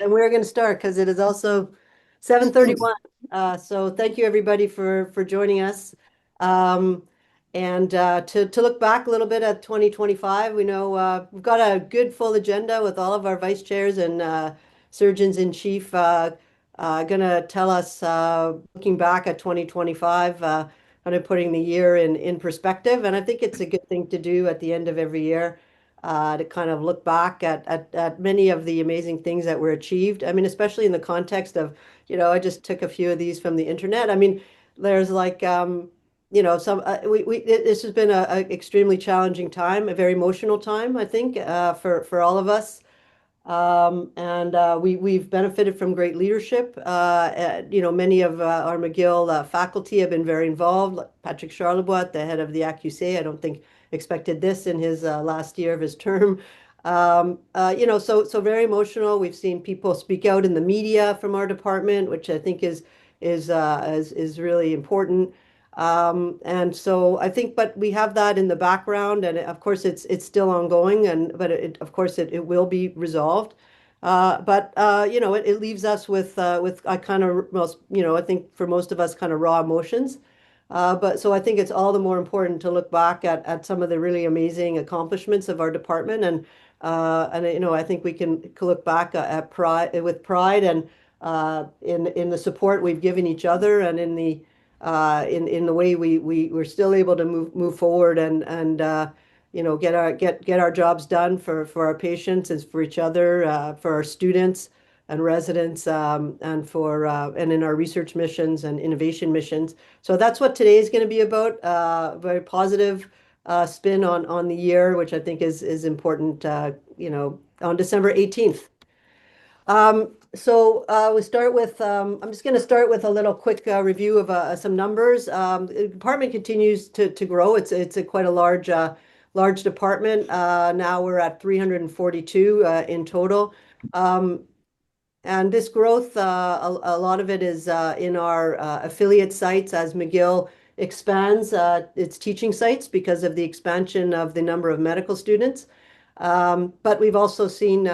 and we're going to start because it is also 7:31. So thank you everybody for joining us. Um, and to look back a little bit at 2025, we know we've got a good full agenda with all of our vice chairs and surgeons in chief going to tell us looking back at 2025, kind of putting the year in perspective. And I think it's a good thing to do at the end of every year to kind of look back at many of the amazing things that were achieved. I mean, especially in the context of, I just took a few of these from the internet. I mean, there's like, some this has been a extremely challenging time, a very emotional time, I think, for all of us. And we've benefited from great leadership. Many of our McGill faculty have been very involved. Like Patrick Charlebois, the head of the ACUC, I don't think expected this in his last year of his term. So very emotional. We've seen people speak out in the media from our department, which I think is really important. And so I think, but we have that in the background, and of course it's still ongoing, but of course it will be resolved. It leaves us with I kind of most, I think for most of us kind of raw emotions. But so I think it's all the more important to look back at some of the really amazing accomplishments of our department, and I think we can look back at pride with pride and in the support we've given each other and in the way we're still able to move forward and get our jobs done for our patients and for each other, for our students and residents, and in our research missions and innovation missions. So that's what today is going to be about. Very positive spin on the year, which I think is important. On December 18th. We start with, I'm just going to start with a little quick review of some numbers. The department continues to grow. It's quite a large department. Now we're at 342 in total. And this growth, a lot of it is in our affiliate sites as McGill expands its teaching sites because of the expansion of the number of medical students. But we've also seen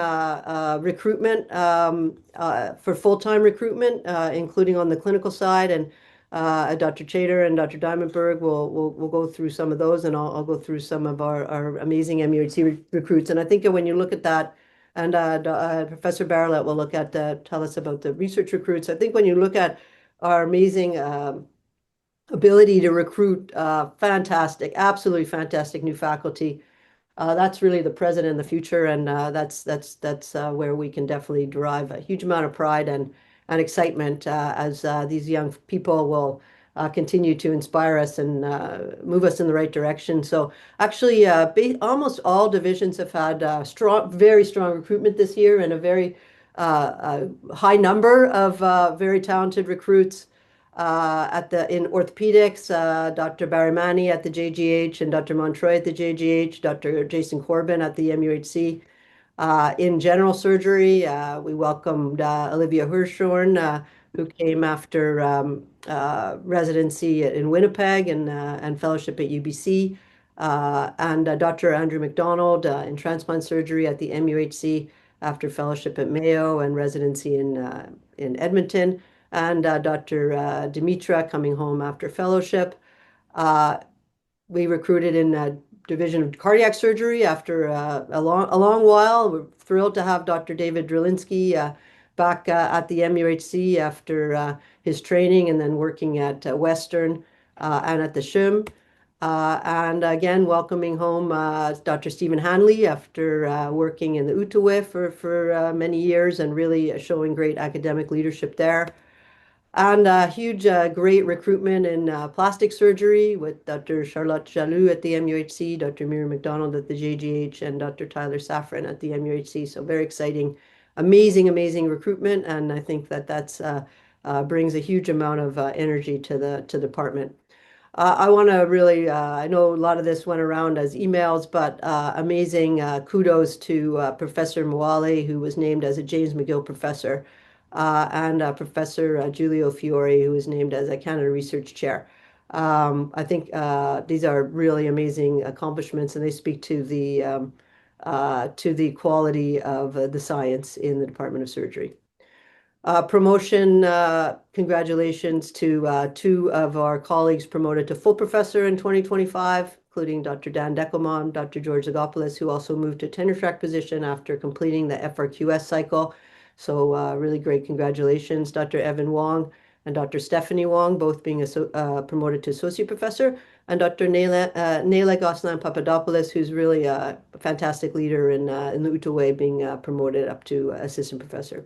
recruitment for full-time recruitment, including on the clinical side. And Dr. Chaytor and Dr. Dimentberg will go through some of those, and I'll go through some of our amazing MUHC recruits. And I think when you look at that, and Professor Barralet will tell us about the research recruits. I think when you look at our amazing ability to recruit fantastic, absolutely fantastic new faculty. That's really the present and the future, and that's where we can definitely derive a huge amount of pride and excitement as these young people will continue to inspire us and move us in the right direction. So actually, almost all divisions have had very strong recruitment this year, and a very high number of very talented recruits. In orthopedics, Dr. Barimani at the JGH and Dr. Montroy at the JGH, Dr. Jason Corbin at the MUHC. In general surgery, we welcomed Olivia Hirschhorn, who came after residency in Winnipeg and fellowship at UBC, and Dr. Andrew McDonald in transplant surgery at the MUHC after fellowship at Mayo and residency in Edmonton, and Dr. Dimitra coming home after fellowship. We recruited in division of cardiac surgery after a long while. We're thrilled to have Dr. David Drilinski back at the MUHC after his training and then working at Western and at the SHIM. And again, welcoming home Dr. Stephen Hanley after working in the Outaouais for many years and really showing great academic leadership there. And huge, great recruitment in plastic surgery with Dr. Charlotte Jaloux at the MUHC, Dr. Miriam McDonald at the JGH, and Dr. Tyler Safran at the MUHC. So very exciting, amazing recruitment, and I think that's brings a huge amount of energy to the department. I want to really, I know a lot of this went around as emails, but amazing kudos to Professor Mwale, who was named as a James McGill Professor, and Professor Giulio Fiore, who was named as a Canada Research Chair. I think these are really amazing accomplishments, and they speak to the to the quality of the science in the Department of Surgery. Promotion, congratulations to two of our colleagues promoted to full professor in 2025, including Dr. Dan Deckelman, Dr. George Zagopoulos, who also moved to tenure track position after completing the FRQS cycle. So really great congratulations, Dr. Evan Wong and Dr. Stephanie Wong, both being promoted to associate professor, and Dr. Nela Goslan Papadopoulos, who's really a fantastic leader in the Outaouais, being promoted up to assistant professor.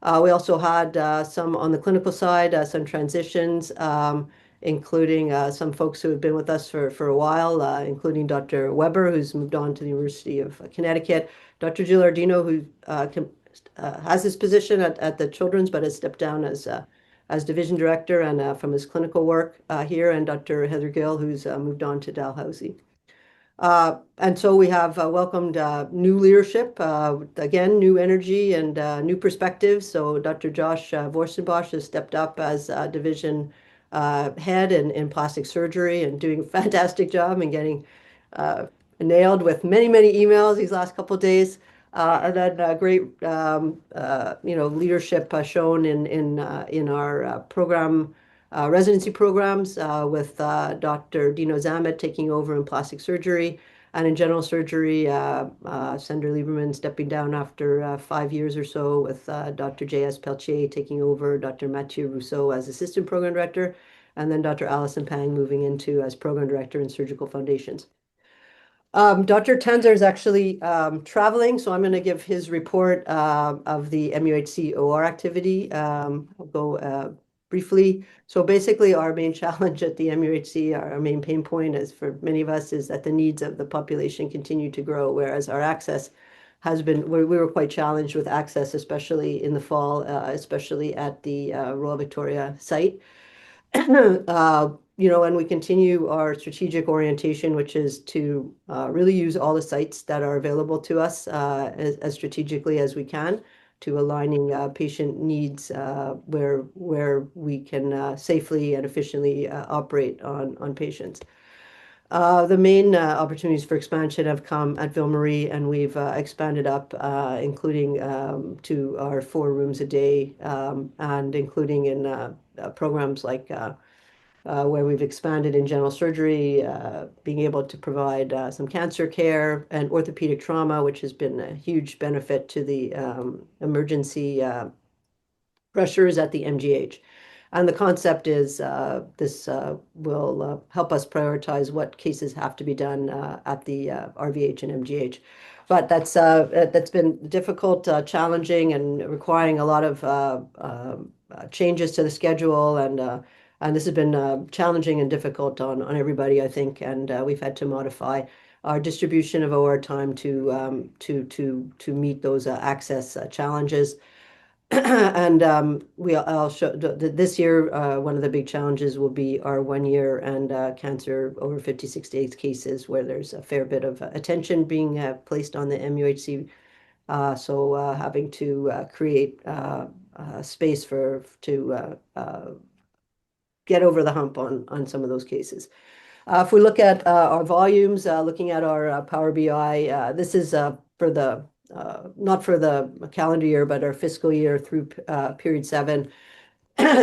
We also had some on the clinical side, some transitions, including some folks who have been with us for a while, including Dr. Weber, who's moved on to the University of Connecticut, Dr. Gilardino, who has his position at the Children's, but has stepped down as division director and from his clinical work here, and Dr. Heather Gill, who's moved on to Dalhousie. And so we have welcomed new leadership, again, new energy and new perspectives. So Dr. Josh Vorstenbosch has stepped up as division head in plastic surgery and doing a fantastic job and getting nailed with many, many emails these last couple of days. And then great, leadership shown in our program. Residency programs with Dr. Dino Zamet taking over in plastic surgery, and in general surgery, Senator Lieberman stepping down after 5 years or so, with Dr. J.S. Peltier taking over, Dr. Mathieu Rousseau as assistant program director, and then Dr. Allison Pang moving into as program director in surgical foundations. Dr. Tanzer is actually traveling, so I'm going to give his report of the MUHC OR activity. I'll go briefly. So basically, our main challenge at the MUHC, our main pain point, as for many of us, is that the needs of the population continue to grow, whereas our access has been, we were quite challenged with access, especially in the fall, especially at the Royal Victoria site. And we continue our strategic orientation, which is to really use all the sites that are available to us as strategically as we can, to aligning patient needs where we can safely and efficiently operate on patients. The main opportunities for expansion have come at Ville Marie, and we've expanded up, including to our 4 rooms a day, and including in programs like where we've expanded in general surgery, being able to provide some cancer care and orthopedic trauma, which has been a huge benefit to the emergency pressures at the MGH. And the concept is this will help us prioritize what cases have to be done at the RVH and MGH. But that's been difficult, challenging, and requiring a lot of changes to the schedule, and this has been challenging and difficult on everybody, I think. And we've had to modify our distribution of OR time to meet those access challenges. And I'll show this year, one of the big challenges will be our 1 year and cancer over 50-68 cases, where there's a fair bit of attention being placed on the MUHC. So having to create space to get over the hump on some of those cases. If we look at our volumes, looking at our Power BI, this is for the not for the calendar year, but our fiscal year through period 7.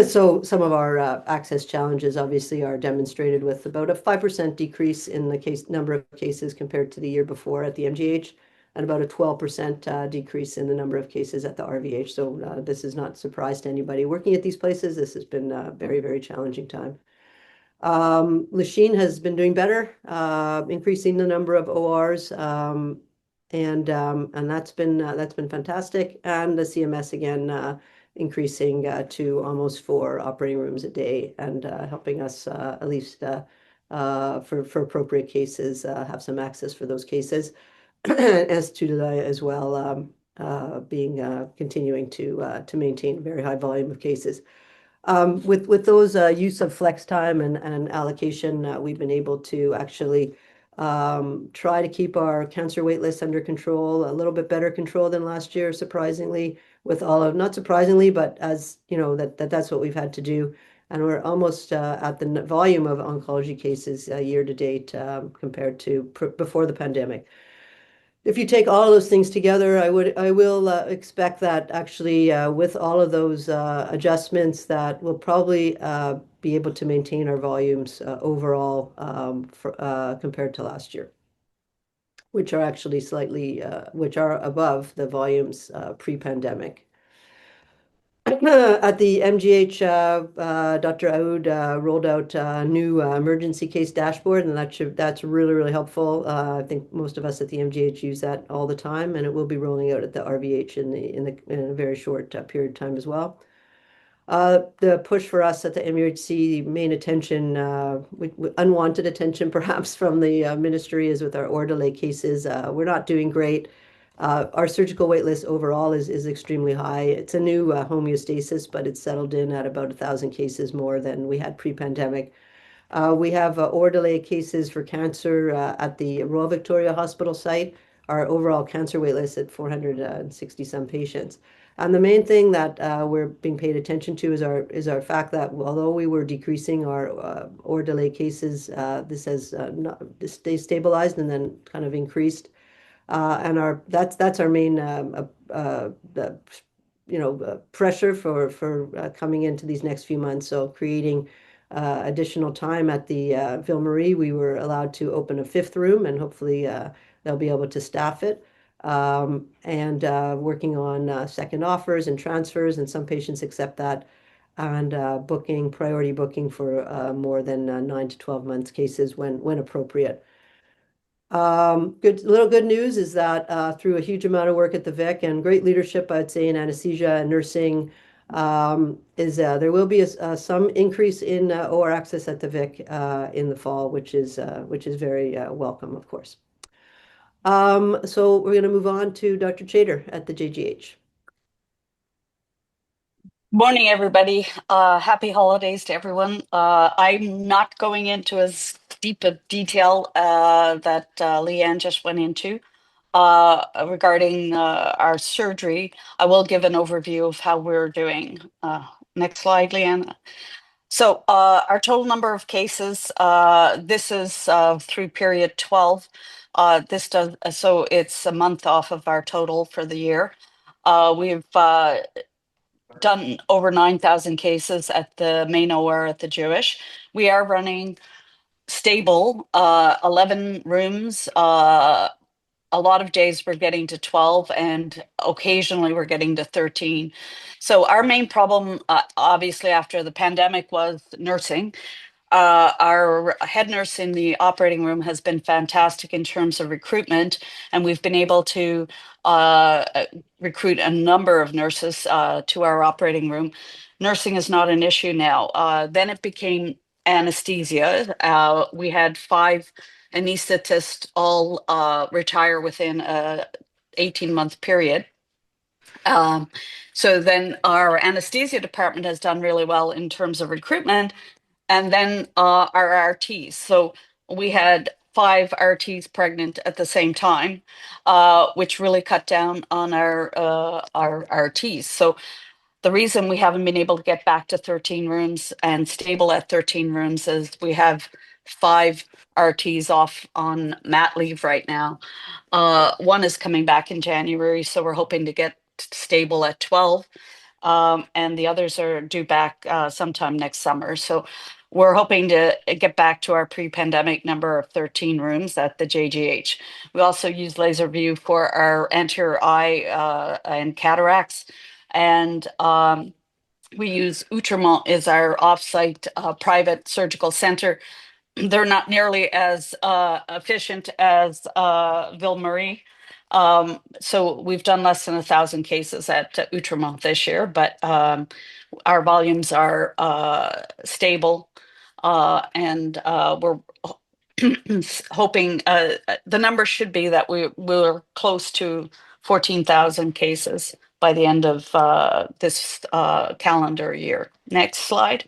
So some of our access challenges obviously are demonstrated with about a 5% decrease in the number of cases compared to the year before at the MGH, and about a 12% decrease in the number of cases at the RVH. So this is not a surprise to anybody working at these places. This has been a very, very challenging time. Lachine has been doing better, increasing the number of ORs, and that's been fantastic. And the CMS again increasing to almost 4 operating rooms a day, and helping us at least for appropriate cases have some access for those cases. As to as well, continuing to maintain a very high volume of cases. With those use of flex time and allocation, we've been able to actually try to keep our cancer wait lists under control, a little bit better control than last year, surprisingly, with all of, not surprisingly, but as you know, that's what we've had to do. And we're almost at the volume of oncology cases year to date compared to before the pandemic. if you take all of those things together, I will expect that actually with all of those adjustments that we'll probably be able to maintain our volumes overall compared to last year, which are actually which are above the volumes pre-pandemic. At the MGH, Dr. Aoud rolled out a new emergency case dashboard, and that's really, really helpful. I think most of us at the MGH use that all the time, and it will be rolling out at the RVH in a very short period of time as well. The push for us at the MUHC, main attention, unwanted attention perhaps from the ministry, is with our order cases. We're not doing great. Our surgical wait list overall is extremely high. It's a new homeostasis, but it's settled in at about 1,000 cases more than we had pre-pandemic. We have order cases for cancer at the Royal Victoria Hospital site. Our overall cancer wait list at 460 some patients. And the main thing that we're being paid attention to is our fact that although we were decreasing our order cases, this has stabilized and then kind of increased. And that's our main pressure for coming into these next few months. So creating additional time at the Ville Marie, we were allowed to open a fifth room, and hopefully they'll be able to staff it. And working on second offers and transfers, and some patients accept that, and priority booking for more than 9 to 12 months cases when appropriate. Good news is that through a huge amount of work at the Vic and great leadership, I'd say, in anesthesia and nursing, there will be some increase in OR access at the Vic in the fall, which is very welcome, of course. So we're going to move on to Dr. Chaytor at the JGH. Morning, everybody. Happy holidays to everyone. I'm not going into as deep a detail that Leanne just went into regarding our surgery. I will give an overview of how we're doing. Next slide, Leanne. So our total number of cases, this is through period 12. So it's a month off of our total for the year. We've done over 9,000 cases at the main OR at the Jewish. We are running stable, 11 rooms. A lot of days we're getting to 12, and occasionally we're getting to 13. So our main problem, obviously after the pandemic, was nursing. Our head nurse in the operating room has been fantastic in terms of recruitment, and we've been able to recruit a number of nurses to our operating room. Nursing is not an issue now. Then it became anesthesia. We had 5 anesthetists all retire within a 18-month period. So then our anesthesia department has done really well in terms of recruitment. And then our RTs. So we had 5 RTs pregnant at the same time, which really cut down on our RTs. So the reason we haven't been able to get back to 13 rooms and stable at 13 rooms is we have 5 RTs off on mat leave right now. One is coming back in January, so we're hoping to get stable at 12. And the others are due back sometime next summer. So we're hoping to get back to our pre-pandemic number of 13 rooms at the JGH. We also use laser view for our anterior eye and cataracts. And we use Outremont as our offsite private surgical center. They're not nearly as efficient as Ville Marie. So we've done less than 1,000 cases at Outremont this year, but our volumes are stable, and we're hoping the number should be that we're close to 14,000 cases by the end of this calendar year. Next slide.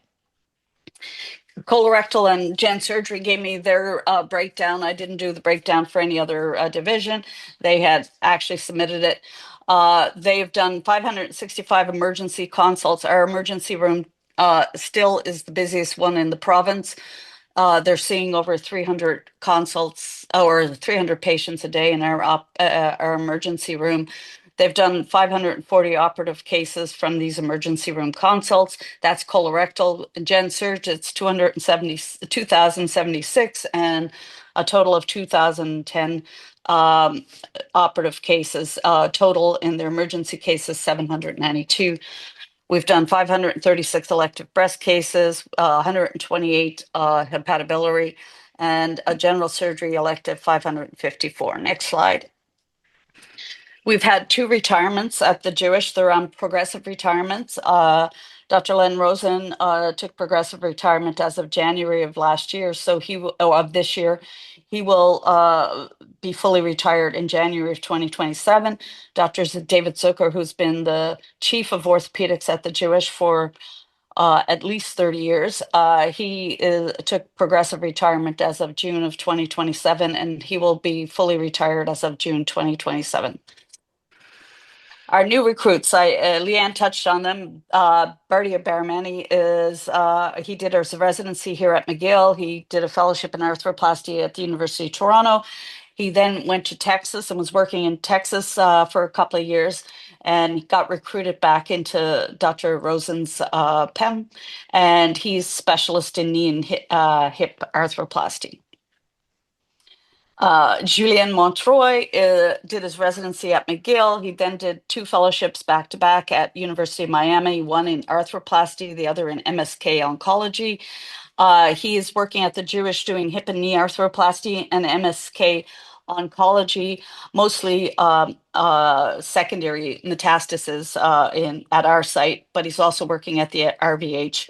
Colorectal and gen surgery gave me their breakdown. I didn't do the breakdown for any other division. They had actually submitted it. They've done 565 emergency consults. Our emergency room still is the busiest one in the province. They're seeing over 300 consults or 300 patients a day in our emergency room. They've done 540 operative cases from these emergency room consults. That's colorectal. Gen Surge, it's 2,076 and a total of 2,010 operative cases. Total in their emergency cases, 792. We've done 536 elective breast cases, 128 hepatobiliary, and a general surgery elective 554. Next slide. We've had 2 retirements at the Jewish. They're on progressive retirements. Dr. Len Rosen took progressive retirement as of January of last year. So of this year, he will be fully retired in January of 2027. Dr. David Zucker, who's been the chief of orthopedics at the Jewish for at least 30 years. Took progressive retirement as of June of 2027, and he will be fully retired as of June 2027. Our new recruits, Leanne touched on them. Bardia Baramani he did his residency here at McGill. He did a fellowship in arthroplasty at the University of Toronto. He then went to Texas and was working in Texas for a couple of years and got recruited back into Dr. Rosen's PEM. And he's specialist in knee and hip arthroplasty. Julien Montroy did his residency at McGill. He then did 2 fellowships back to back at University of Miami, one in arthroplasty, the other in MSK oncology. He is working at the Jewish doing hip and knee arthroplasty and MSK oncology, mostly secondary metastases at our site, but he's also working at the RVH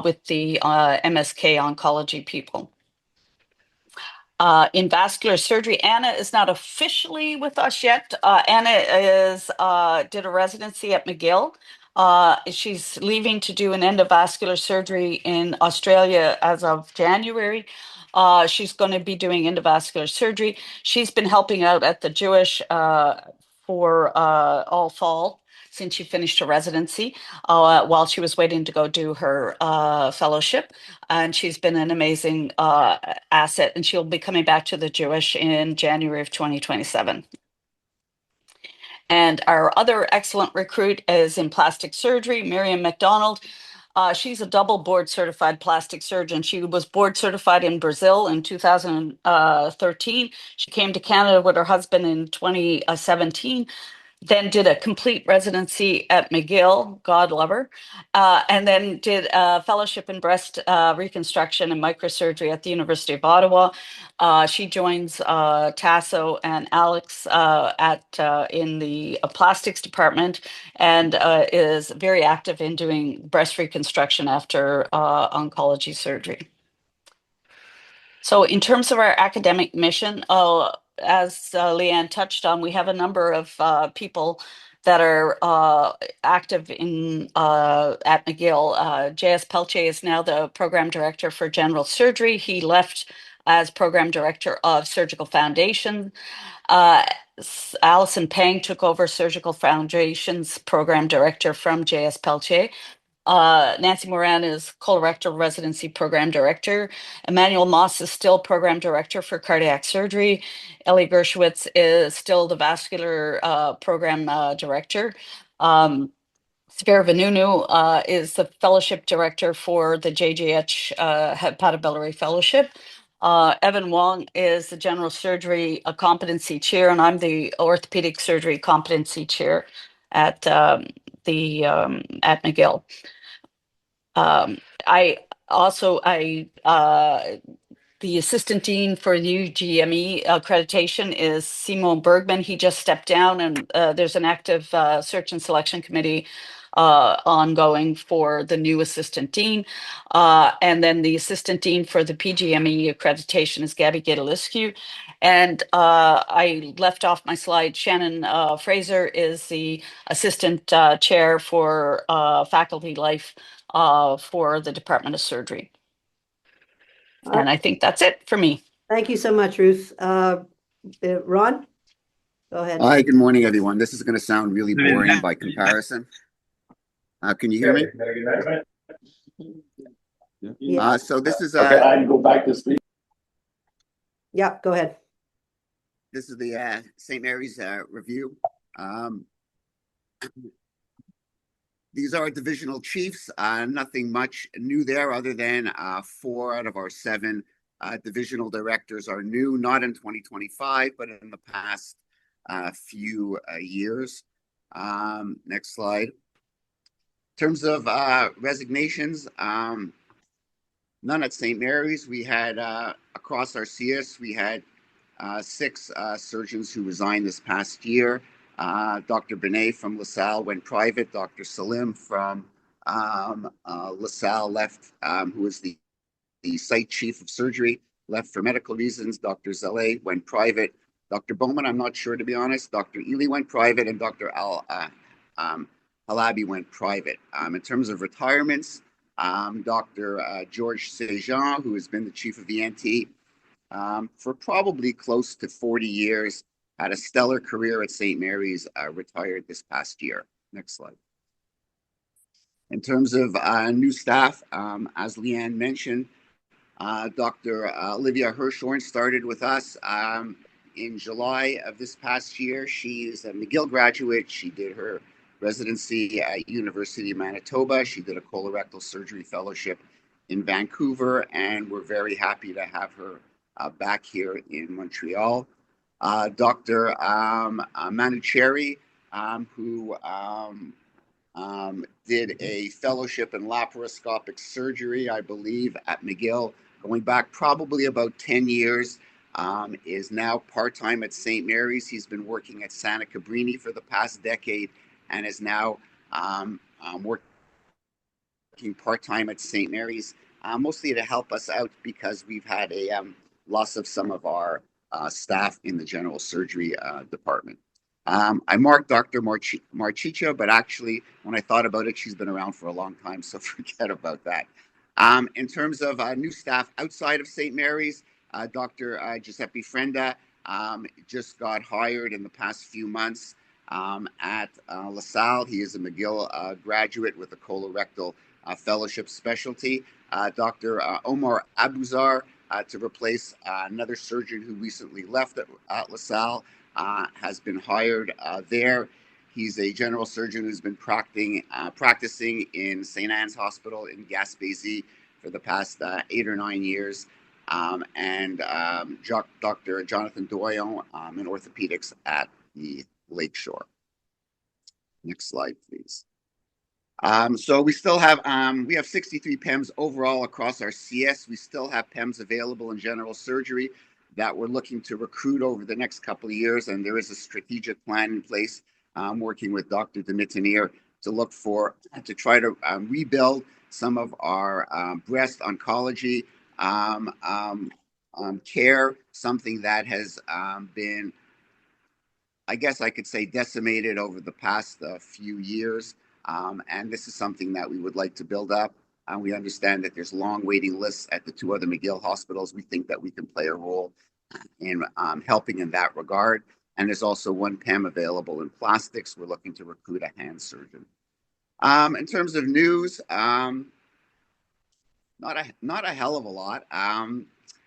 with the MSK oncology people. In vascular surgery, Anna is not officially with us yet. Anna did a residency at McGill. She's leaving to do an endovascular surgery in Australia as of January. She's going to be doing endovascular surgery. She's been helping out at the Jewish for all fall since she finished her residency while she was waiting to go do her fellowship. And she's been an amazing asset, and she'll be coming back to the Jewish in January of 2027. And our other excellent recruit is in plastic surgery, Miriam McDonald. She's a double board certified plastic surgeon. She was board certified in Brazil in 2013. She came to Canada with her husband in 2017. Then did a complete residency at McGill, God love her, and then did a fellowship in breast reconstruction and microsurgery at the University of Ottawa. She joins Tasso and Alex in the plastics department and is very active in doing breast reconstruction after oncology surgery. So in terms of our academic mission, as Leanne touched on, we have a number of people that are active at McGill. J.S. Pelche is now the program director for general surgery. He left as program director of Surgical Foundation. Alison Pang took over Surgical Foundation's program director from J.S. Pelche. Nancy Moran is colorectal residency program director. Emmanuel Moss is still program director for cardiac surgery. Ellie Gershwitz is still the vascular program director. Spira Vanunu is the fellowship director for the JJH Hepatobiliary Fellowship. Evan Wong is the general surgery competency chair, and I'm the orthopedic surgery competency chair at McGill. The assistant dean for UGME accreditation is Simon Bergman. He just stepped down, and there's an active search and selection committee ongoing for the new assistant dean. And then the assistant dean for the PGME accreditation is Gabby Gidaliscu. And I left off my slide. Shannon Fraser is the assistant chair for faculty life for the Department of Surgery. And I think that's it for me. Thank you so much, Ruth. Ron, go ahead. Hi, good morning, everyone. This is going to sound really boring by comparison. Can you hear me? Yeah. So this is Okay, I can go back to speak. Yeah, go ahead. this is the St. Mary's review. These are divisional chiefs. Nothing much new there other than 4 out of our 7 divisional directors are new, not in 2025, but in the past few years. Next slide. In terms of resignations, none at St. Mary's. We had across our CS, we had 6 surgeons who resigned this past year. Dr. Benet from LaSalle went private. Dr. Salim from LaSalle left, who was the site chief of surgery, left for medical reasons. Dr. Zaleh went private. Dr. Bowman, I'm not sure, to be honest. Dr. Ely went private, and Dr. Halabi went private. In terms of retirements, Dr. George Sejan, who has been the chief of ENT for probably close to 40 years, had a stellar career at St. Mary's, retired this past year. Next slide. In terms of new staff, as Leanne mentioned, Dr. Olivia Hirschhorn started with us in July of this past year. She is a McGill graduate. She did her residency at University of Manitoba. She did a colorectal surgery fellowship in Vancouver, and we're very happy to have her back here in Montreal. Dr. Manu Cherry, who did a fellowship in laparoscopic surgery, I believe, at McGill, going back probably about 10 years, is now part-time at St. Mary's. He's been working at Santa Cabrini for the past decade and is now working part-time at St. Mary's, mostly to help us out because we've had a loss of some of our staff in the general surgery department. I marked Dr. Marchicha, but actually, when I thought about it, she's been around for a long time, so forget about that. In terms of new staff outside of St. Mary's, Dr. Giuseppe Frenda just got hired in the past few months at LaSalle. He is a McGill graduate with a colorectal fellowship specialty. Dr. Omar Abuzar to replace another surgeon who recently left at LaSalle. Has been hired there. He's a general surgeon who's been practicing in St. Anne's Hospital in Gaspésie for the past 8 or 9 years. And Dr. Jonathan Doyon in orthopedics at the Lakeshore. Next slide, please. So we still have, we have 63 PEMs overall across our CS. We still have PEMs available in general surgery that we're looking to recruit over the next couple of years. And there is a strategic plan in place, working with Dr. Dimentberg to try to rebuild some of our breast oncology care, something that has been, I guess I could say, decimated over the past few years. And this is something that we would like to build up. We understand that there's long waiting lists at the 2 other McGill hospitals. We think that we can play a role in helping in that regard. And there's also 1 PEM available in plastics. We're looking to recruit a hand surgeon. In terms of news, not a hell of a lot.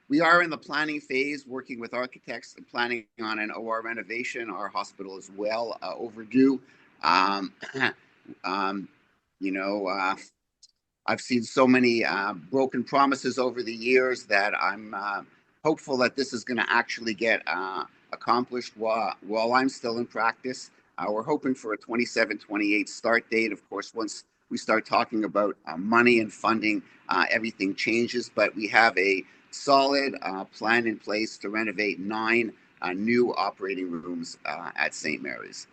We are in the planning phase, working with architects and planning on an OR renovation. Our hospital is well overdue. You know, I've seen so many broken promises over the years that I'm hopeful that this is going to actually get accomplished while I'm still in practice. We're hoping for a 27-28 start date. Of course, once we start talking about money and funding, everything changes. But we have a solid plan in place to renovate 9 new operating rooms at St. Mary's.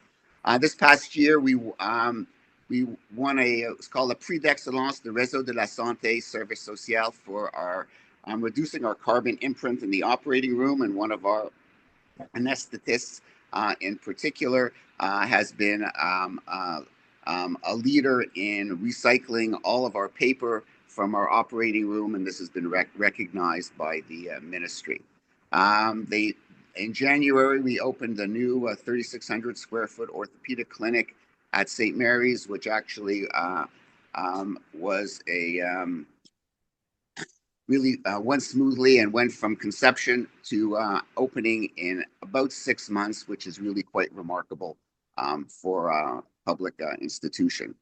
This past year, we won it's called a Prix d'Excellence de Réseau de la Santé Service Social for our reducing our carbon imprint in the operating room. And one of our anesthetists in particular has been a leader in recycling all of our paper from our operating room, and this has been recognized by the ministry. In January, we opened a new 3,600 square foot orthopedic clinic at St. Mary's, which actually was a really went smoothly and went from conception to opening in about 6 months, which is really quite remarkable for a public institution.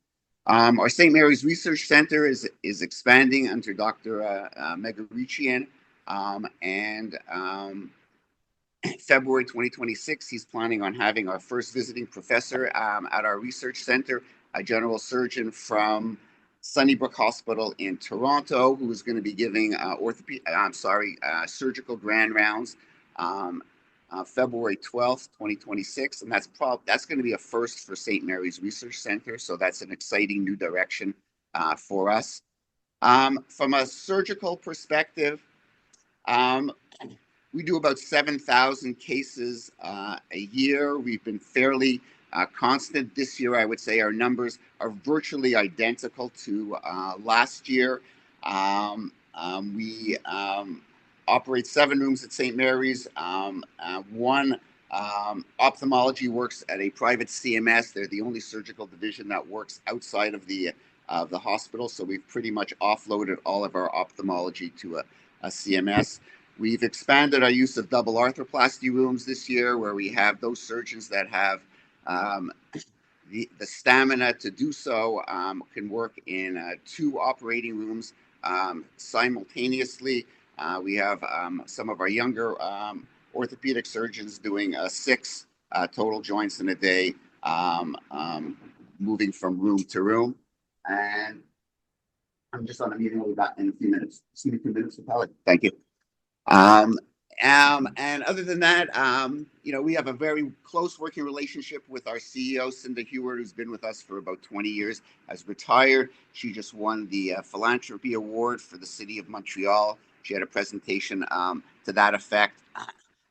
Our St. Mary's Research Center is expanding under Dr. Megarichian, and February 2026, he's planning on having our first visiting professor at our research center, a general surgeon from Sunnybrook Hospital in Toronto, who is going to be giving surgical grand rounds February 12th, 2026, and that's going to be a first for St. Mary's Research Center. So that's an exciting new direction for us. From a surgical perspective, we do about 7,000 cases a year. We've been fairly constant this year. I would say our numbers are virtually identical to last year. We operate 7 rooms at St. Mary's. One ophthalmology works at a private CMS. They're the only surgical division that works outside of the hospital. So we've pretty much offloaded all of our ophthalmology to a CMS. We've expanded our use of double arthroplasty rooms this year, where we have those surgeons that have the stamina to do so, can work in 2 operating rooms simultaneously. We have some of our younger orthopedic surgeons doing 6 total joints in a day, moving from room to room. And I'm just on a meeting. We'll be back in a few minutes. Just give me 2 minutes, Kelly. Thank you. And other than that, we have a very close working relationship with our CEO, Cinda Heward, who's been with us for about 20 years, has retired. She just won the Philanthropy Award for the City of Montreal. She had a presentation to that effect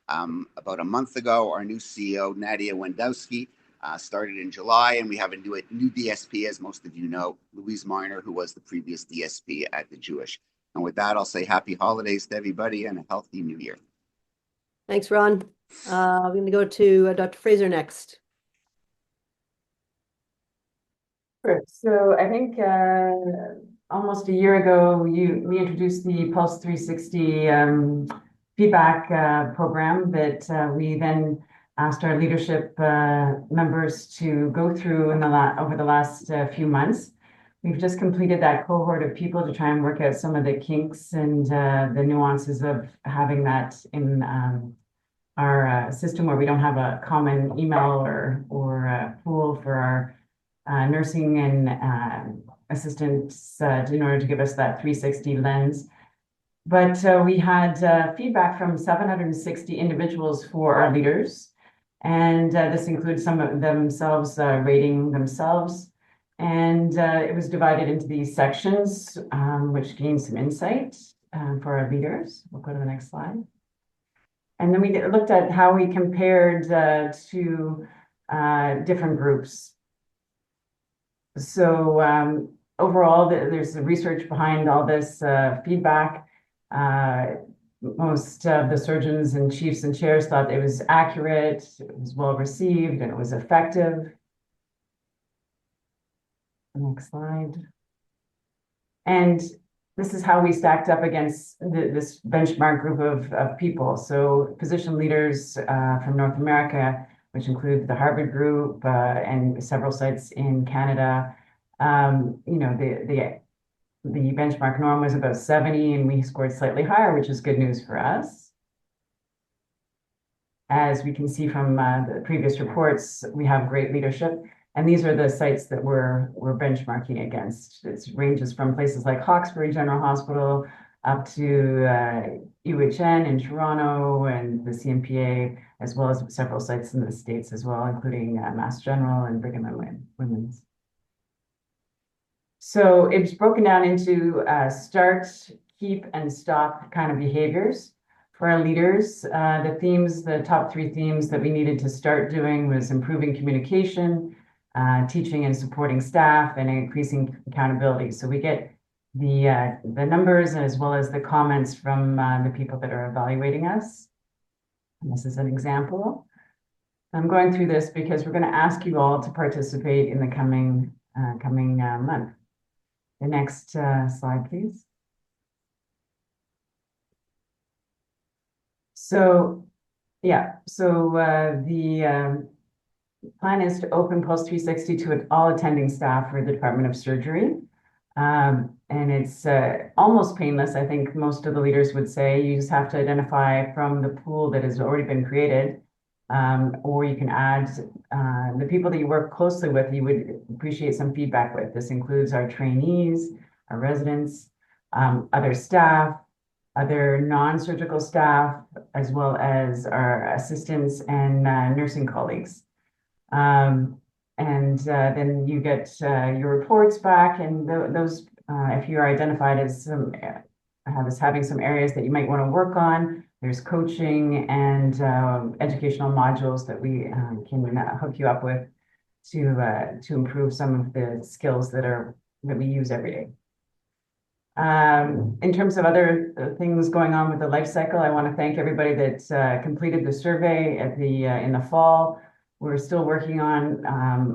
about a month ago. Our new CEO, Nadia Wendowski, started in July, and we have a new DSP, as most of you know, Louise Marner, who was the previous DSP at the Jewish. And with that, I'll say happy holidays to everybody and a healthy new year. Thanks, Ron. I'm going to go to Dr. Fraser next. Sure. So I think almost a year ago, we introduced the Pulse 360 feedback program that we then asked our leadership members to go through over the last few months. We've just completed that cohort of people to try and work out some of the kinks and the nuances of having that in our system, where we don't have a common email or pool for our nursing and assistants in order to give us that 360 lens. But we had feedback from 760 individuals for our leaders, and this includes some of themselves rating themselves. And it was divided into these sections, which gained some insight for our leaders. We'll go to the next slide. And then we looked at how we compared to different groups. So overall, there's the research behind all this feedback. Most of the surgeons and chiefs and chairs thought it was accurate, it was well received, and it was effective. Next slide. And this is how we stacked up against this benchmark group of people. So physician leaders from North America, which include the Harvard group and several sites in Canada. The benchmark norm was about 70, and we scored slightly higher, which is good news for us. As we can see from the previous reports, we have great leadership. And these are the sites that we're benchmarking against. It ranges from places like Hawkesbury General Hospital up to UHN in Toronto and the CMPA, as well as several sites in the States as well, including Mass General and Brigham and Women's. So it's broken down into start, keep, and stop kind of behaviors. For our leaders, the top 3 themes that we needed to start doing was improving communication, teaching and supporting staff, and increasing accountability. So we get the numbers as well as the comments from the people that are evaluating us. And this is an example. I'm going through this because we're going to ask you all to participate in the coming month. The next slide, please. So, yeah, so the plan is to open Pulse 360 to all attending staff for the Department of Surgery. And it's almost painless, I think most of the leaders would say. You just have to identify from the pool that has already been created, or you can add the people that you work closely with, you would appreciate some feedback with. This includes our trainees, our residents, other staff, other non-surgical staff, as well as our assistants and nursing colleagues. Then you get your reports back, and those, if you are identified as having some areas that you might want to work on, there's coaching and educational modules that we can hook you up with to improve some of the skills that we use every day. In terms of other things going on with the life cycle, I want to thank everybody that completed the survey in the fall. We're still working on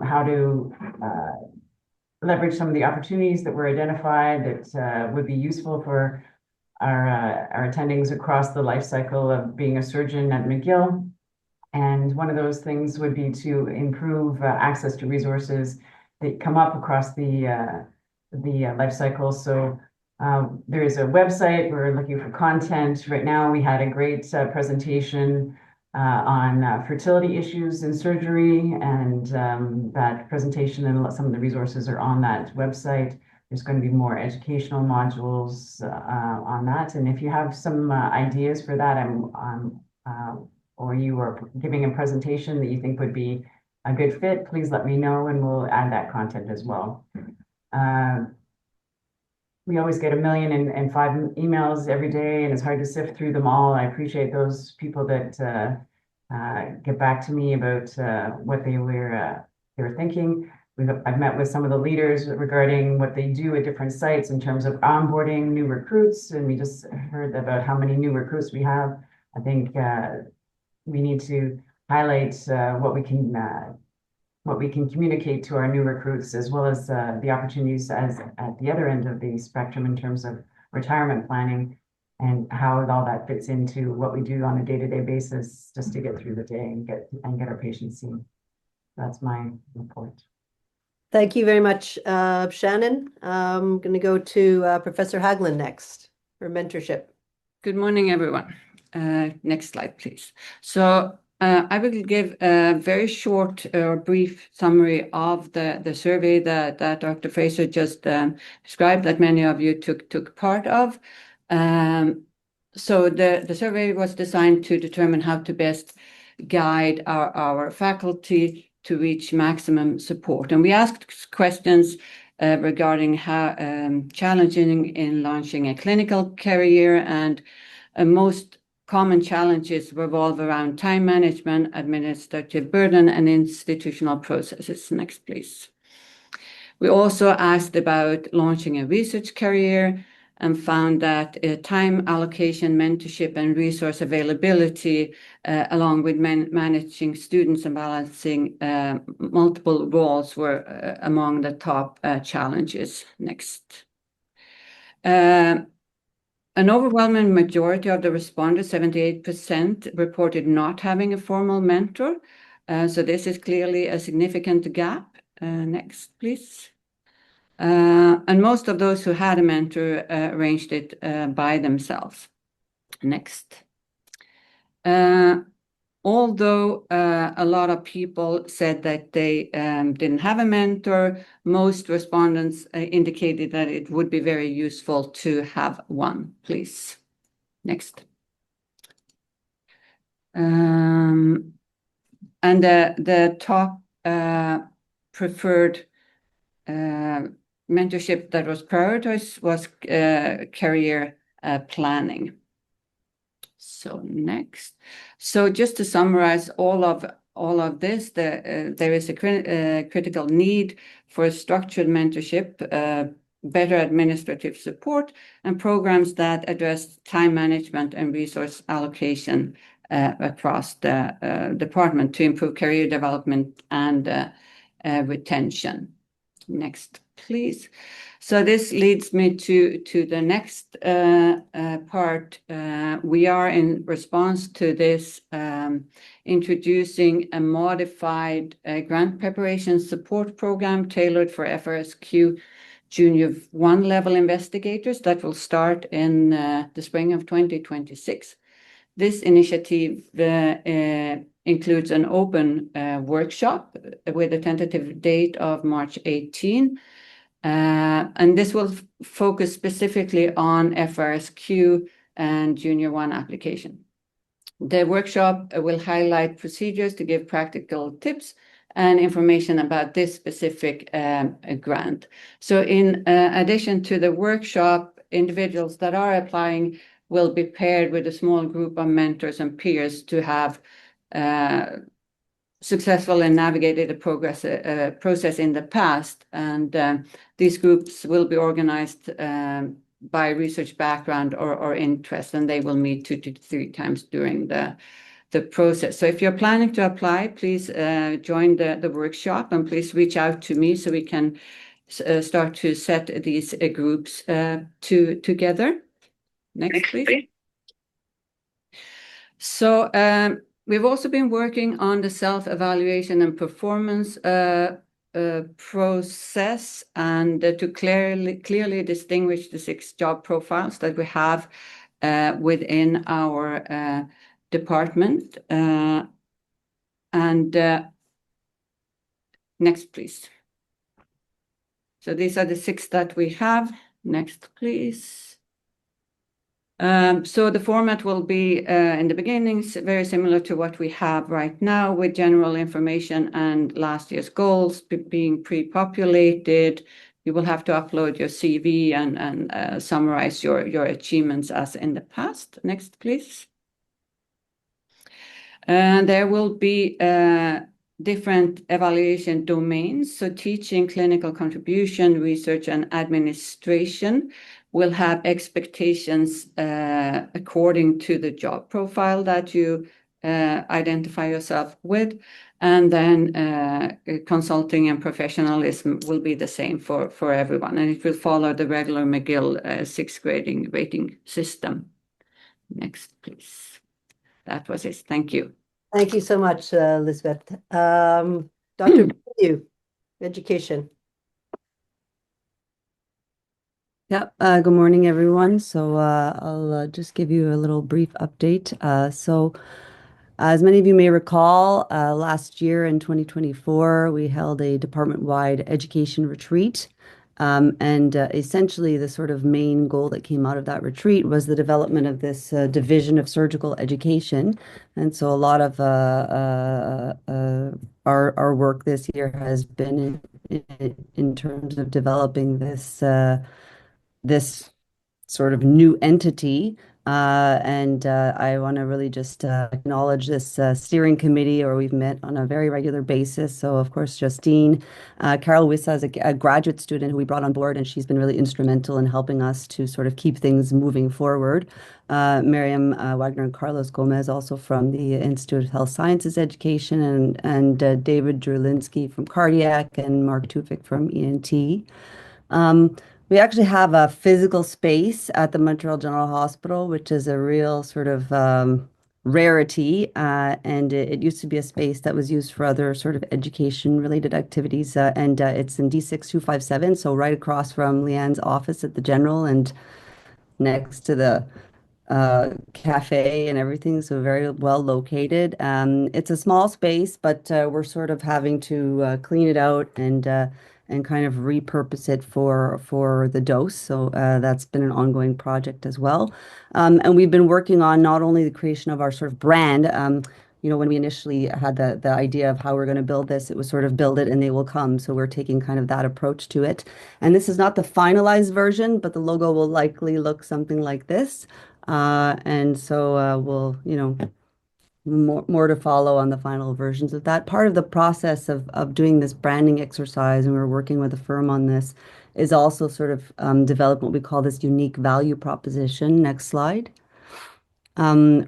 how to leverage some of the opportunities that were identified that would be useful for our attendings across the life cycle of being a surgeon at McGill. And one of those things would be to improve access to resources that come up across the life cycle. So there is a website. We're looking for content. Right now, we had a great presentation on fertility issues in surgery, and that presentation and some of the resources are on that website. There's going to be more educational modules on that. And if you have some ideas for that, or you are giving a presentation that you think would be a good fit, please let me know and we'll add that content as well. We always get 1,000,005 emails every day, and it's hard to sift through them all. I appreciate those people that get back to me about what they were thinking. I've met with some of the leaders regarding what they do at different sites in terms of onboarding new recruits, and we just heard about how many new recruits we have. I think we need to highlight what we can communicate to our new recruits, as well as the opportunities as at the other end of the spectrum in terms of retirement planning and how all that fits into what we do on a day-to-day basis just to get through the day and get our patients seen. That's my report. Thank you very much, Shannon. I'm going to go to Professor Haglund next for mentorship. Good morning, everyone. Next slide, please. So I will give a very short or brief summary of the survey that Dr. Fraser just described, that many of you took part of. So the survey was designed to determine how to best guide our faculty to reach maximum support. And we asked questions regarding how challenging in launching a clinical career, and most common challenges revolve around time management, administrative burden, and institutional processes. Next, please. We also asked about launching a research career and found that time allocation, mentorship, and resource availability, along with managing students and balancing multiple roles, were among the top challenges. Next. An overwhelming majority of the respondents, 78%, reported not having a formal mentor. So this is clearly a significant gap. Next, please. And most of those who had a mentor arranged it by themselves. Next. Although a lot of people said that they didn't have a mentor, most respondents indicated that it would be very useful to have one. Please. Next. And the top preferred mentorship that was prioritized was career planning. So next. So just to summarize all of this, there is a critical need for structured mentorship, better administrative support, and programs that address time management and resource allocation across the department to improve career development and retention. Next, please. So this leads me to the next part. We are in response to this introducing a modified grant preparation support program tailored for FRSQ Junior 1 level investigators that will start in the spring of 2026. This initiative includes an open workshop with a tentative date of March 18. And this will focus specifically on FRSQ and Junior 1 application. The workshop will highlight procedures to give practical tips and information about this specific grant. So in addition to the workshop, individuals that are applying will be paired with a small group of mentors and peers to have successful and navigated a process in the past. And these groups will be organized by research background or interest, and they will meet 2 to 3 times during the process. So if you're planning to apply, please join the workshop, and please reach out to me so we can start to set these groups together. Next, please. So we've also been working on the self-evaluation and performance process, and to clearly distinguish the 6 job profiles that we have within our department. Next, please. So these are the 6 that we have. Next, please. So the format will be in the beginning very similar to what we have right now, with general information and last year's goals being pre-populated. You will have to upload your CV and summarize your achievements as in the past. Next, please. And there will be different evaluation domains. So teaching, clinical contribution, research, and administration will have expectations according to the job profile that you identify yourself with. And then consulting and professionalism will be the same for everyone. And it will follow the regular McGill 6th grading rating system. Next, please. That was it. Thank you. Thank you so much, Lisbeth. Dr. Vassiliou, education. Yeah, good morning, everyone. So I'll just give you a little brief update. So as many of you may recall, last year in 2024, we held a department-wide education retreat. And essentially, the sort of main goal that came out of that retreat was the development of this division of surgical education. And so a lot of our work this year has been in terms of developing this sort of new entity. And I want to really just acknowledge this steering committee, or we've met on a very regular basis. So, of course, Justine, Carol Wissa is a graduate student who we brought on board, and she's been really instrumental in helping us to sort of keep things moving forward. Miriam Wagner and Carlos Gomez, also from the Institute of Health Sciences Education, and David Drulinski from Cardiac, and Mark Tufik from ENT. We actually have a physical space at the Montreal General Hospital, which is a real sort of rarity. And it used to be a space that was used for other sort of education-related activities. And it's in D6257, so right across from Leanne's office at the General and next to the cafe and everything, so very well located. It's a small space, but we're sort of having to clean it out and kind of repurpose it for the dose. So that's been an ongoing project as well. And we've been working on not only the creation of our sort of brand. When we initially had the idea of how we're going to build this, it was sort of build it and they will come. So we're taking kind of that approach to it. And this is not the finalized version, but the logo will likely look something like this. And so we'll, more to follow on the final versions of that. Part of the process of doing this branding exercise, and we're working with a firm on this, is also sort of develop what we call this unique value proposition. Next slide.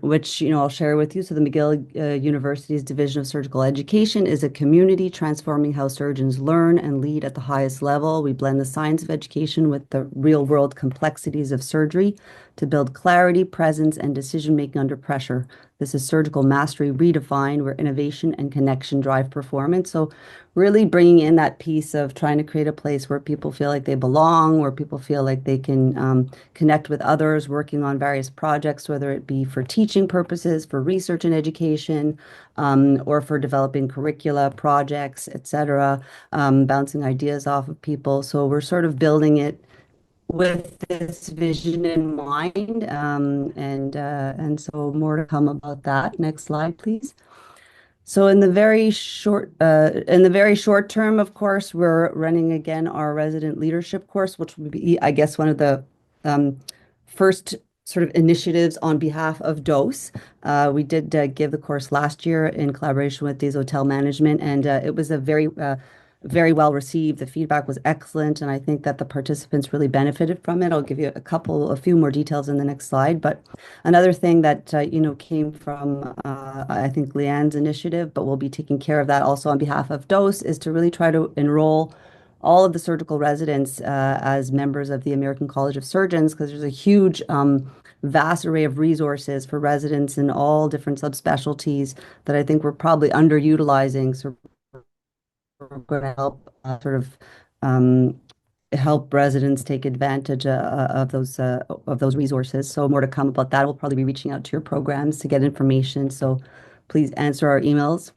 which I'll share with you. So the McGill University's Division of Surgical Education is a community transforming how surgeons learn and lead at the highest level. We blend the science of education with the real-world complexities of surgery to build clarity, presence, and decision-making under pressure. This is surgical mastery redefined, where innovation and connection drive performance. So really bringing in that piece of trying to create a place where people feel like they belong, where people feel like they can connect with others, working on various projects, whether it be for teaching purposes, for research and education, or for developing curricula, projects, etc., bouncing ideas off of people. So we're sort of building it with this vision in mind, and so more to come about that. Next slide, please. So in the very short term, of course, we're running again our resident leadership course, which will be, I guess, one of the um, first sort of initiatives on behalf of DOSE. We did give the course last year in collaboration with Des Hotel Management, and it was a very well received. The feedback was excellent, and I think that the participants really benefited from it. I'll give you a few more details in the next slide. But another thing that came from I think Leanne's initiative, but we'll be taking care of that also on behalf of DOSE, is to really try to enroll all of the surgical residents as members of the American College of Surgeons, because there's a huge vast array of resources for residents in all different subspecialties that I think we're probably underutilizing. So we're going to help um, help residents take advantage of those resources. So more to come about that. We'll probably be reaching out to your programs to get information. So please answer our emails.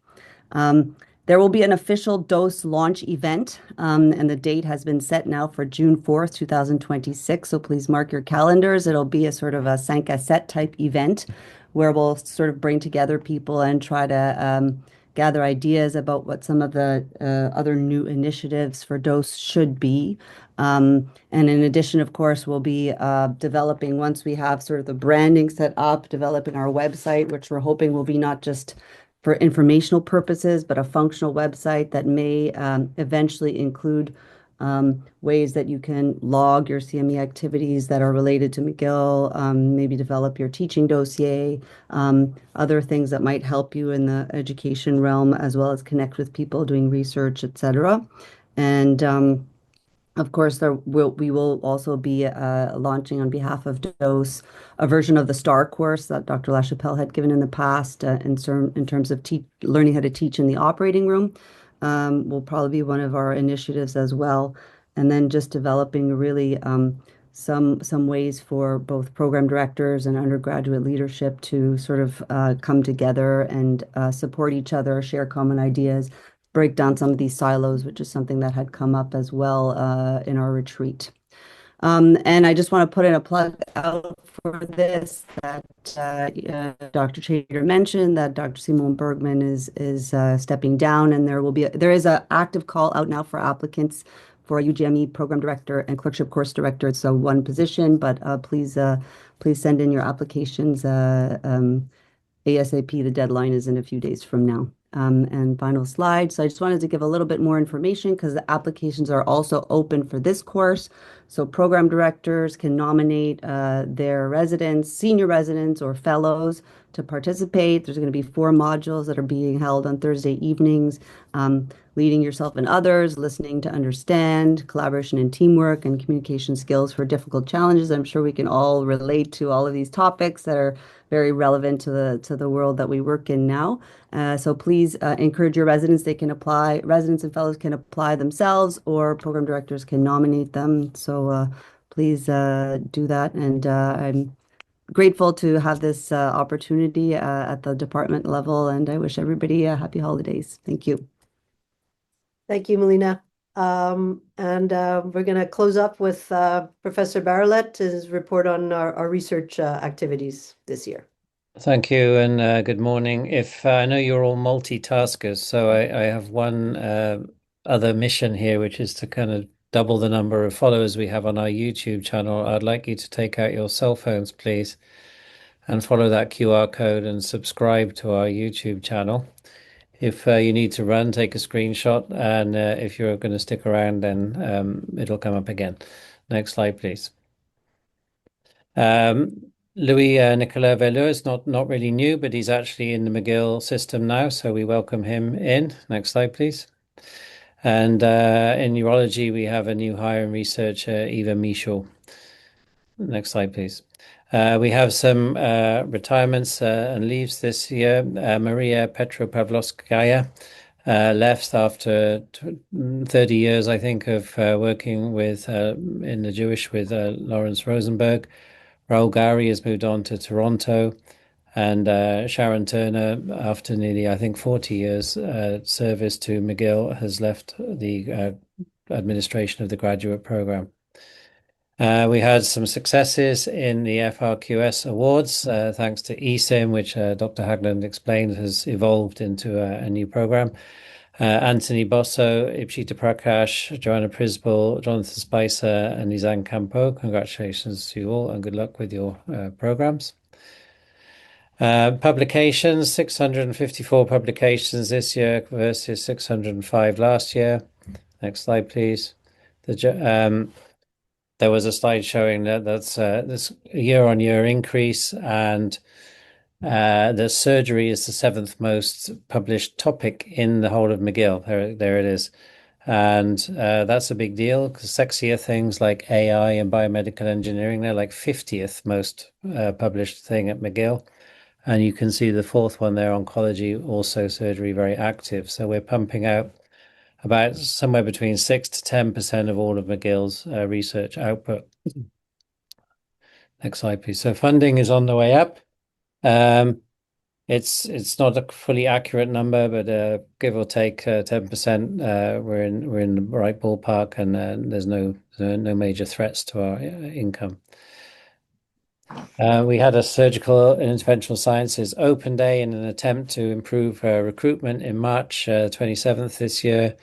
There will be an official DOSE launch event, and the date has been set now for June 4th, 2026. So please mark your calendars. It'll be a sort of a 5 à 7 type event where we'll sort of bring together people and try to gather ideas about what some of the other new initiatives for DOSE should be. And in addition, of course, we'll be developing, once we have sort of the branding set up, developing our website, which we're hoping will be not just for informational purposes, but a functional website that may eventually include ways that you can log your CME activities that are related to McGill, maybe develop your teaching dossier, other things that might help you in the education realm, as well as connect with people doing research, etc. And of course, we will also be launching on behalf of DOSE a version of the STAR course that Dr. LaChapelle had given in the past in terms of learning how to teach in the operating room. Will probably be one of our initiatives as well. And then just developing really some ways for both program directors and undergraduate leadership to sort of come together and support each other, share common ideas, break down some of these silos, which is something that had come up as well in our retreat. And I just want to put in a plug out for this that Dr. Chaytor mentioned that Dr. Simone Bergman is stepping down, and there is an active call out now for applicants for a UGME program director and clerkship course director. It's one position, but please send in your applications ASAP. The deadline is in a few days from now. And final slide. So I just wanted to give a little bit more information because the applications are also open for this course. So program directors can nominate their residents, senior residents, or fellows to participate. There's going to be 4 modules that are being held on Thursday evenings. Leading yourself and others, listening to understand, collaboration and teamwork, and communication skills for difficult challenges. I'm sure we can all relate to all of these topics that are very relevant to the world that we work in now. So please encourage your residents. They can apply. Residents and fellows can apply themselves, or program directors can nominate them. So please do that. And I'm grateful to have this opportunity at the department level. And I wish everybody happy holidays. Thank you. Thank you, Melina. And we're going to close up with Professor Barralet, his report on our research activities this year. Thank you, and good morning. If I know you're all multitaskers, so I have one other mission here, which is to kind of double the number of followers we have on our YouTube channel. I'd like you to take out your cell phones, please, and follow that QR code and subscribe to our YouTube channel. If you need to run, take a screenshot, and if you're going to stick around, then it'll come up again. Next slide, please. Louis Nicolas Veleux is not really new, but he's actually in the McGill system now, so we welcome him in. Next slide, please. And in urology, we have a new hire in researcher, Eva Michaud. Next slide, please. We have some retirements and leaves this year. Maria Petropavlovskaya left after 30 years, I think, of working with in the Jewish with Lawrence Rosenberg. Raul Gary has moved on to Toronto, and Sharon Turner, after nearly, I think, 40 years service to McGill, has left the administration of the graduate program. We had some successes in the FRQS awards, thanks to eSIM, which Dr. Haglund explained has evolved into a new program. Anthony Bosso, Ipshita Prakash, Joanna Prisball, Jonathan Spicer, and Nizan Campo. Congratulations to you all and good luck with your programs. Publications, 654 publications this year versus 605 last year. Next slide, please. There was a slide showing that's this year-on-year increase, and the surgery is the 7th most published topic in the whole of McGill. There it is. And that's a big deal because sexier things like AI and biomedical engineering, they're like 50th most published thing at McGill. And you can see the 4th one there, oncology, also surgery, very active. So we're pumping out about somewhere between 6 to 10% of all of McGill's research output. Next slide, please. So funding is on the way up. It's not a fully accurate number, but give or take 10%, we're in the right ballpark, and there's no major threats to our income. We had a surgical and interventional sciences open day in an attempt to improve recruitment in March 27th this year.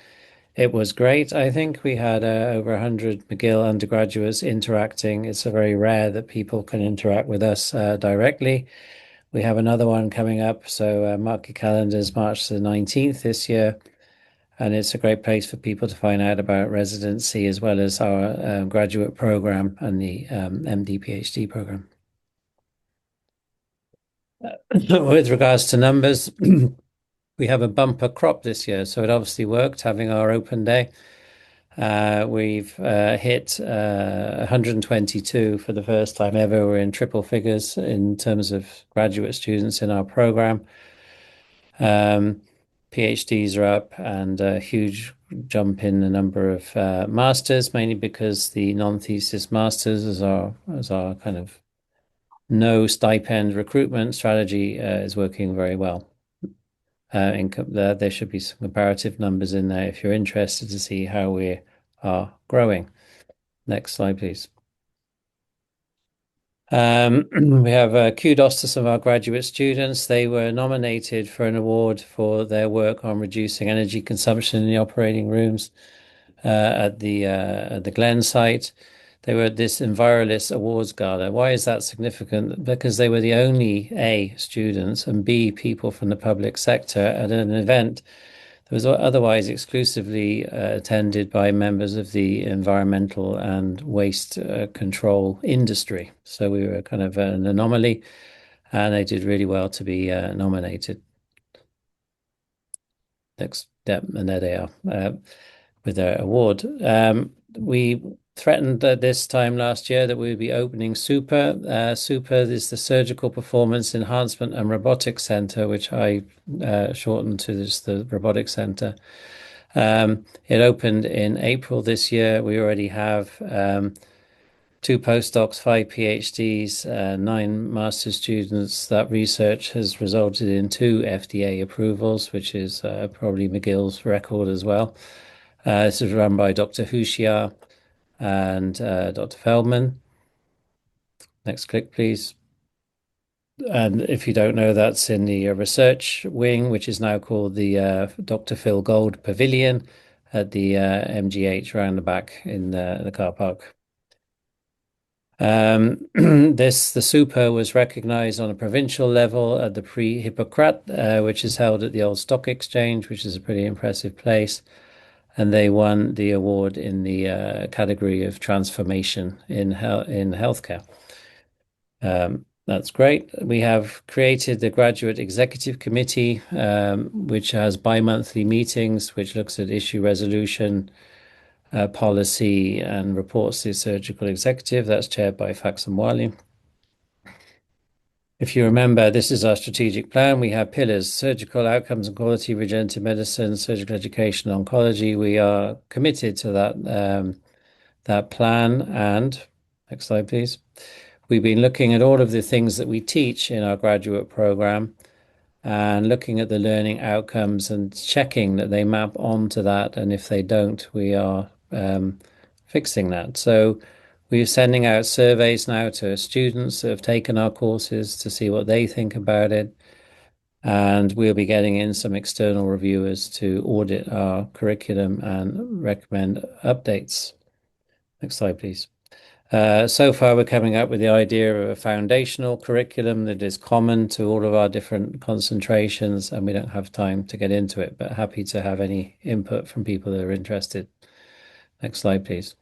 It was great. I think we had over 100 McGill undergraduates interacting. It's very rare that people can interact with us directly. We have another one coming up, so mark your calendars, March the 19th this year. And it's a great place for people to find out about residency as well as our graduate program and the MD PhD program. With regards to numbers, we have a bumper crop this year, so it obviously worked having our open day. We've hit 122 for the first time ever. We're in triple figures in terms of graduate students in our program. PhDs are up, and a huge jump in the number of masters, mainly because the non-thesis masters as our kind of no stipend recruitment strategy is working very well. There should be some comparative numbers in there if you're interested to see how we are growing. Next slide, please. We have kudos to some of our graduate students. They were nominated for an award for their work on reducing energy consumption in the operating rooms at the Glen site. They were at this Envirolis Awards Gala. Why is that significant? Because they were the only A, students, and B, people from the public sector at an event that was otherwise exclusively attended by members of the environmental and waste control industry. So we were kind of an anomaly, and they did really well to be nominated. Next step, and there they are with their award. We threatened this time last year that we would be opening SUPER. SUPER is the Surgical Performance Enhancement and Robotics Center, which I shortened to just the Robotics Center. It opened in April this year. We already have 2 postdocs, 5 PhDs, 9 master's students. That research has resulted in 2 FDA approvals, which is probably McGill's record as well. This is run by Dr. Hushia and Dr. Feldman. Next click, please. And if you don't know, that's in the research wing, which is now called the Dr. Phil Gold Pavilion at the MGH around the back in the car park. The SUPER was recognized on a provincial level at the Prix Hippocrate, which is held at the Old Stock Exchange, which is a pretty impressive place. And they won the award in the category of transformation in healthcare. That's great. We have created the Graduate Executive Committee, which has bi-monthly meetings, which looks at issue resolution, policy, and reports to the Surgical Executive. That's chaired by Vassiliou. If you remember, this is our strategic plan. We have pillars: surgical outcomes and quality, regenerative medicine, surgical education, oncology. We are committed to that plan. And next slide, please. We've been looking at all of the things that we teach in our graduate program and looking at the learning outcomes and checking that they map onto that. And if they don't, we are fixing that. So we're sending out surveys now to students that have taken our courses to see what they think about it. And we'll be getting in some external reviewers to audit our curriculum and recommend updates. Next slide, please. So far, we're coming up with the idea of a foundational curriculum that is common to all of our different concentrations, and we don't have time to get into it, but happy to have any input from people that are interested. Next slide, please.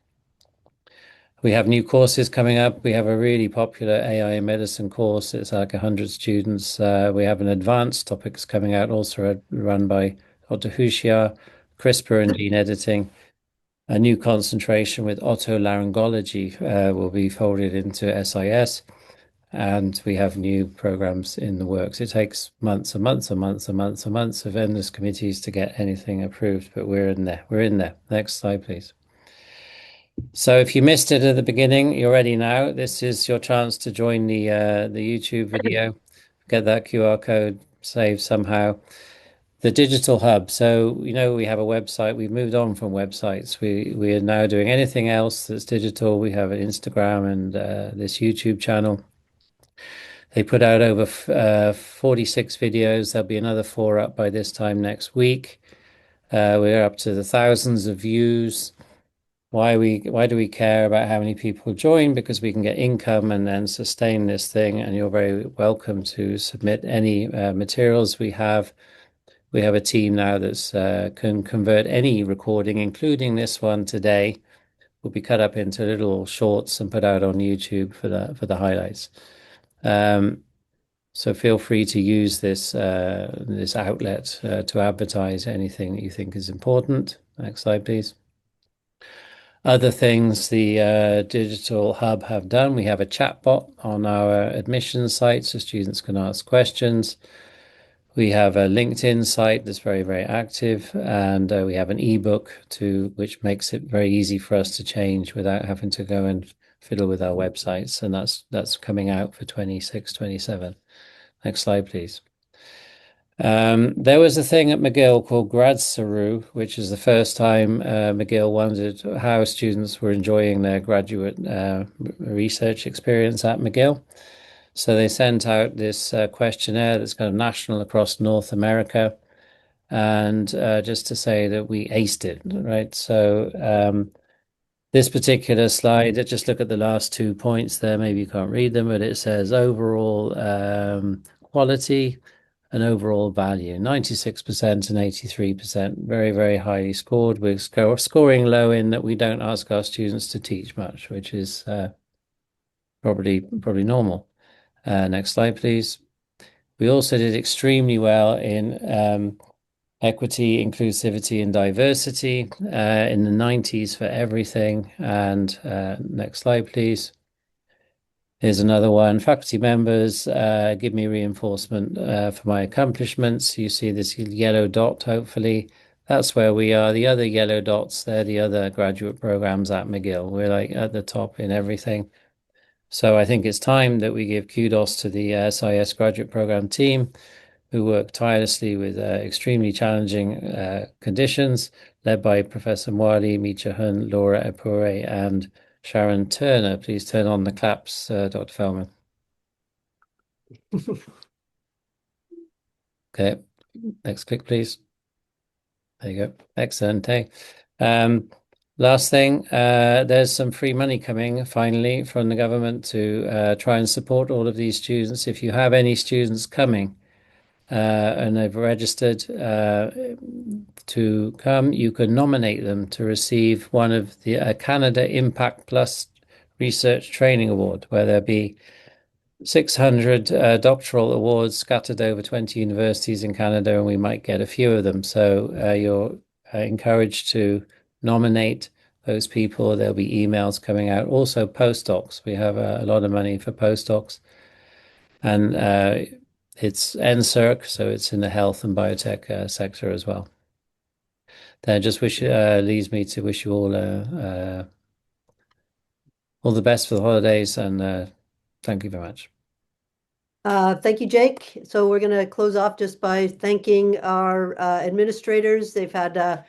We have new courses coming up. We have a really popular AI in medicine course. It's like 100 students. We have an advanced topics coming out, also run by Dr. Hushia, CRISPR and gene editing. A new concentration with otolaryngology will be folded into SIS, and we have new programs in the works. It takes months and months and months and months and months of endless committees to get anything approved, but we're in there. We're in there. Next slide, please. So if you missed it at the beginning, you're ready now. This is your chance to join the YouTube video. Get that QR code saved somehow. The digital hub. So, we have a website. We've moved on from websites. We are now doing anything else that's digital. We have an Instagram and this YouTube channel. They put out over 46 videos. There'll be another 4 up by this time next week. We're up to the thousands of views. Why do we care about how many people join? Because we can get income and then sustain this thing. And you're very welcome to submit any materials we have. We have a team now that can convert any recording, including this one today, will be cut up into little shorts and put out on YouTube for the highlights. So feel free to use this outlet to advertise anything that you think is important. Next slide, please. Other things the digital hub have done. We have a chat bot on our admissions site so students can ask questions. We have a LinkedIn site that's very, very active, and we have an ebook which makes it very easy for us to change without having to go and fiddle with our websites, and that's coming out for 26, 27. Next slide, please. There was a thing at McGill called Gradsaroo, which is the first time McGill wondered how students were enjoying their graduate research experience at McGill. So they sent out this questionnaire that's kind of national across North America, and just to say that we aced it, right? So this particular slide, just look at the last 2 points there. Maybe you can't read them, but it says overall quality and overall value, 96% and 83%, very, very highly scored. We're scoring low in that we don't ask our students to teach much, which is probably normal. Next slide, please. We also did extremely well in equity, inclusivity, and diversity in the 90s for everything. And next slide, please. Here's another one. Faculty members give me reinforcement for my accomplishments. You see this yellow dot, hopefully. That's where we are. The other yellow dots, they're the other graduate programs at McGill. We're like at the top in everything. So I think it's time that we give kudos to the SIS graduate program team who work tirelessly with extremely challenging conditions, led by Professor Mwali, Micha Hun, Laura Epure, and Sharon Turner. Please turn on the claps, Dr. Feldman. Okay, next click, please. There you go. Excellent. Hey. Last thing, there's some free money coming finally from the government to try and support all of these students. If you have any students coming and they've registered to come, you can nominate them to receive one of the Canada Impact Plus Research Training Award, where there'll be 600 doctoral awards scattered over 20 universities in Canada, and we might get a few of them. So you're encouraged to nominate those people. There'll be emails coming out. Also, postdocs. We have a lot of money for postdocs, and it's NSERC, so it's in the health and biotech sector as well. That just leads me to wish you all the best for the holidays, and thank you very much. Thank you, Jake. So we're going to close off just by thanking our administrators. They've had a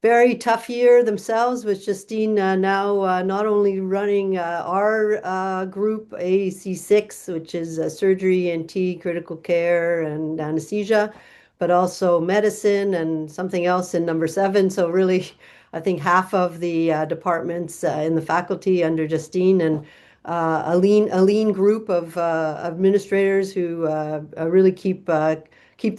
very tough year themselves, with Justine now not only running our group, AAC6, which is surgery, ENT, critical care, and anesthesia, but also medicine and something else in number 7. So really, I think half of the departments in the faculty under Justine, and a lean group of administrators who really keep the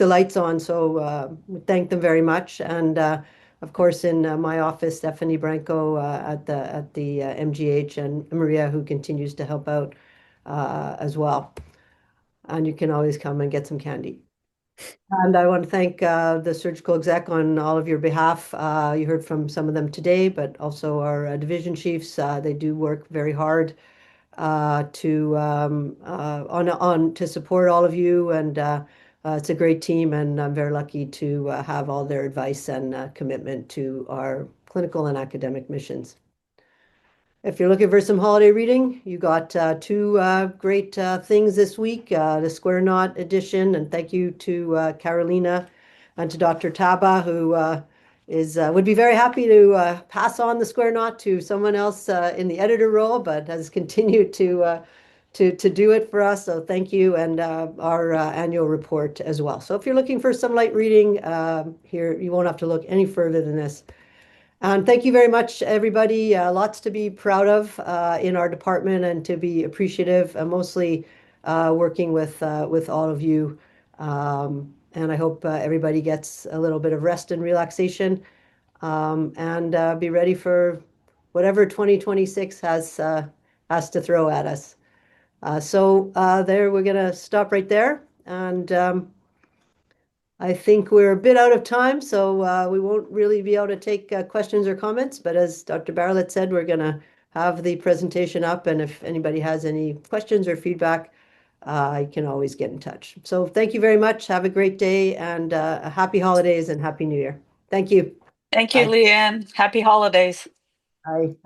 lights on. So we thank them very much. And of course, in my office, Stephanie Branco at the MGH, and Maria, who continues to help out as well. And you can always come and get some candy. And I want to thank the surgical exec on all of your behalf. You heard from some of them today, but also our division chiefs. They do work very hard to support all of you, and it's a great team, and I'm very lucky to have all their advice and commitment to our clinical and academic missions. If you're looking for some holiday reading, you got 2 great things this week, the Square Knot edition, and thank you to Carolina and to Dr. Taba, who would be very happy to pass on the Square Knot to someone else in the editor role, but has continued to do it for us. So thank you, and our annual report as well. So if you're looking for some light reading here, you won't have to look any further than this. And thank you very much, everybody. Lots to be proud of in our department, and to be appreciative, mostly working with all of you. And I hope everybody gets a little bit of rest and relaxation, and be ready for whatever 2026 has to throw at us. So there, we're going to stop right there. And I think we're a bit out of time, so we won't really be able to take questions or comments. But as Dr. Barralet said, we're going to have the presentation up, and if anybody has any questions or feedback, you can always get in touch. So thank you very much. Have a great day, and happy holidays and Happy New Year. Thank you. Thank you, Bye. Leanne. Happy holidays. Bye.